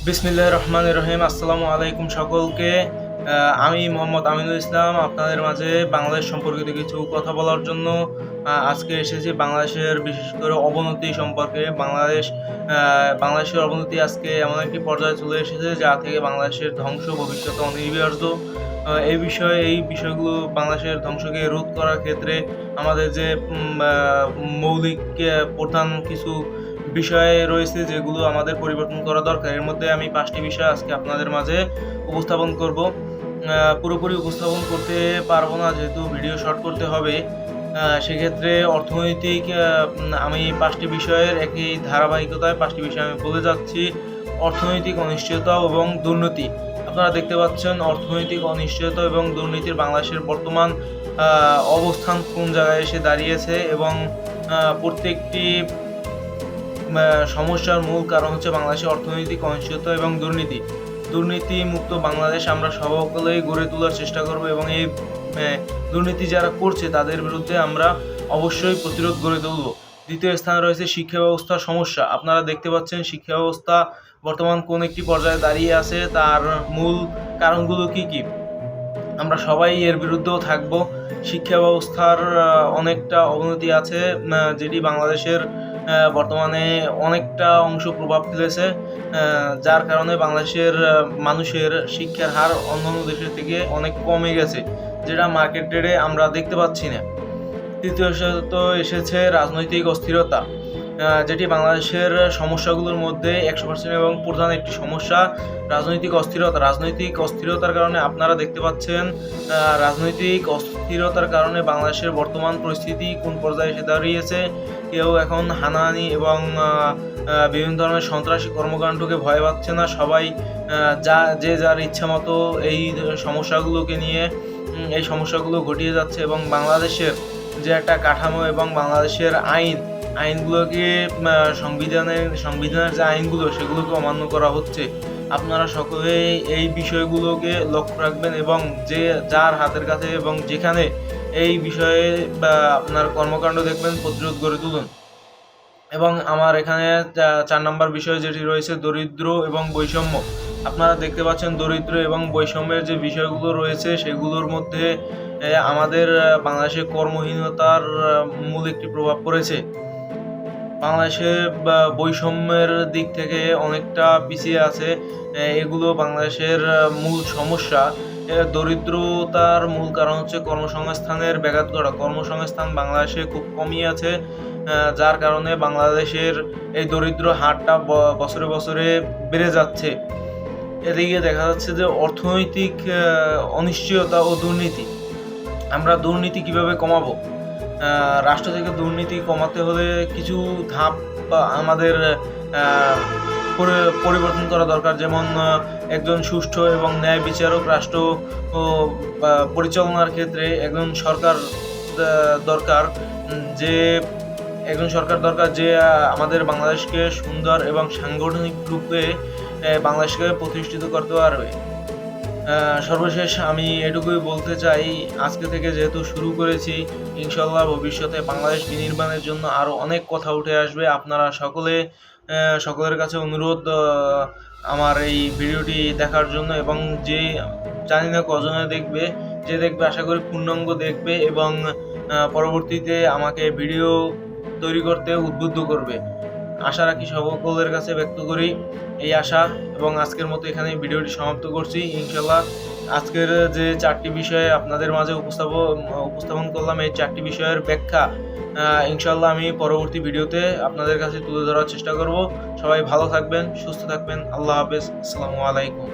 বিসমিল্লাহির রহমানির রহিম। আসসালামু আলাইকুম সকলকে। আমি মোহাম্মদ আমিনুল ইসলাম আপনাদের মাঝে বাংলাদেশ সম্পর্কিত কিছু কথা বলার জন্য আজকে এসেছি। বাংলাদেশের বিশেষ করে অবনতি সম্পর্কে। বাংলাদেশের অবনতি আজকে এমন একটি পর্যায়ে চলে এসেছে যা থেকে বাংলাদেশের ধ্বংস ভবিষ্যতে অনিবার্য। এই বিষয়গুলো বাংলাদেশের ধ্বংসকে রোধ করার ক্ষেত্রে আমাদের যে মৌলিক প্রধান কিছু বিষয় রয়েছে যেগুলো আমাদের পরিবর্তন করা দরকার। এর মধ্যে আমি 5টি বিষয় আজকে আপনাদের মাঝে উপস্থাপন করব। পুরোপুরি উপস্থাপন করতে পারবো না যেহেতু ভিডিও শর্ট করতে হবে। সেক্ষেত্রে অর্থনৈতিক আমি 5টি বিষয়ের একই ধারাবাহিকতায় 5টি বিষয় আমি বলে যাচ্ছি। অর্থনৈতিক অনিশ্চয়তা এবং দুর্নীতি। আপনারা দেখতে পাচ্ছেন অর্থনৈতিক অনিশ্চয়তা এবং দুর্নীতির বাংলাদেশের বর্তমান অবস্থান কোন জায়গায় এসে দাঁড়িয়েছে এবং প্রত্যেকটি সমস্যার মূল কারণ হচ্ছে বাংলাদেশের অর্থনৈতিক অনিশ্চয়তা এবং দুর্নীতি মুক্ত বাংলাদেশ আমরা সকলেই গড়ে তোলার চেষ্টা করব এবং এই দুর্নীতি যারা করছে তাদের বিরুদ্ধে আমরা অবশ্যই প্রতিরোধ গড়ে তুলব। দ্বিতীয় স্থানে রয়েছে শিক্ষা ব্যবস্থার সমস্যা। আপনারা দেখতে পাচ্ছেন শিক্ষা ব্যবস্থা বর্তমান কোন একটি পর্যায়ে দাঁড়িয়ে আছে, তার মূল কারণগুলো কি আমরা সবাই এর বিরুদ্ধেও থাকব। শিক্ষা ব্যবস্থার অনেকটা অবনতি আছে যেটি বাংলাদেশের বর্তমানে অনেকটা অংশ প্রভাব ফেলেছে, যার কারণে বাংলাদেশের মানুষের শিক্ষার হার অন্যান্য দেশের থেকে অনেক কমে গেছে, যেটা মার্কেট রেটে আমরা দেখতে পাচ্ছি না। তৃতীয়ত এসেছে রাজনৈতিক অস্থিরতা, যেটি বাংলাদেশের সমস্যাগুলোর মধ্যে 100% এবং প্রধান একটি সমস্যা রাজনৈতিক অস্থিরতার কারণে আপনারা দেখতে পাচ্ছেন রাজনৈতিক অস্থিরতার কারণে বাংলাদেশের বর্তমান পরিস্থিতি কোন পর্যায়ে এসে দাঁড়িয়েছে। কেউ এখন হানাহানি এবং বিভিন্ন ধরনের সন্ত্রাসী কর্মকাণ্ডকে ভয় পাচ্ছে না। সবাই যার ইচ্ছা মতো এই সমস্যাগুলোকে নিয়ে এই সমস্যাগুলো ঘটিয়ে যাচ্ছে এবং বাংলাদেশের যে একটা কাঠামো এবং বাংলাদেশের আইনগুলোকে সংবিধানের যে আইনগুলো সেগুলোকে অমান্য করা হচ্ছে। আপনারা সকলেই এই বিষয়গুলোকে লক্ষ্য রাখবেন এবং যার হাতের কাছে এবং যেখানে এই বিষয়ে আপনার কর্মকাণ্ড দেখবেন প্রতিরোধ গড়ে তুলুন। এবং আমার এখানে 4 নম্বর বিষয় যেটি রয়েছে দরিদ্র এবং বৈষম্য। আপনারা দেখতে পাচ্ছেন দরিদ্র এবং বৈষম্যের যে বিষয়গুলো রয়েছে সেগুলোর মধ্যে আমাদের বাংলাদেশে কর্মহীনতার মূল একটি প্রভাব পড়েছে। বাংলাদেশে বৈষম্যের দিক থেকে অনেকটা পিছিয়ে আছে। এগুলো বাংলাদেশের মূল সমস্যা। দরিদ্রতার মূল কারণ হচ্ছে কর্মসংস্থানের ব্যাঘাত ঘটা। কর্মসংস্থান বাংলাদেশে খুব কমই আছে, যার কারণে বাংলাদেশের এই দরিদ্র হারটা বছরে বছরে বেড়ে যাচ্ছে। এদিকে দেখা যাচ্ছে যে অর্থনৈতিক অনিশ্চয়তা ও দুর্নীতি। আমরা দুর্নীতি কিভাবে কমাবো? রাষ্ট্র থেকে দুর্নীতি কমাতে হলে কিছু ধাপ আমাদের পরিবর্তন করা দরকার। যেমন একজন সুষ্ঠু এবং ন্যায় বিচারক রাষ্ট্র পরিচালনার ক্ষেত্রে একজন সরকার দরকার, যে আমাদের বাংলাদেশকে সুন্দর এবং সাংগঠনিক রূপে বাংলাদেশকে প্রতিষ্ঠিত করতে পারবে। সর্বশেষ আমি এটুকুই বলতে চাই, আজকে থেকে যেহেতু শুরু করেছি, ইনশাল্লাহ ভবিষ্যতে বাংলাদেশ বিনির্মাণের জন্য আরও অনেক কথা উঠে আসবে। আপনারা সকলের কাছে অনুরোধ আমার এই ভিডিওটি দেখার জন্য, এবং জানি না কজনে দেখবে, যে দেখবে আশা করি পূর্ণাঙ্গ দেখবে এবং পরবর্তীতে আমাকে ভিডিও তৈরি করতে উদ্বুদ্ধ করবে। আশা রাখি সকলের কাছে ব্যক্ত করি এই আশা, এবং আজকের মতো এখানে ভিডিওটি সমাপ্ত করছি। ইনশাল্লাহ আজকের যে 4টি বিষয়ে আপনাদের মাঝে উপস্থাপন করলাম, এই 4টি বিষয়ের ব্যাখ্যা ইনশাল্লাহ আমি পরবর্তী ভিডিওতে আপনাদের কাছে তুলে ধরার চেষ্টা করব। সবাই ভালো থাকবেন, সুস্থ থাকবেন। আল্লাহ হাফেজ। আসসালামু আলাইকুম।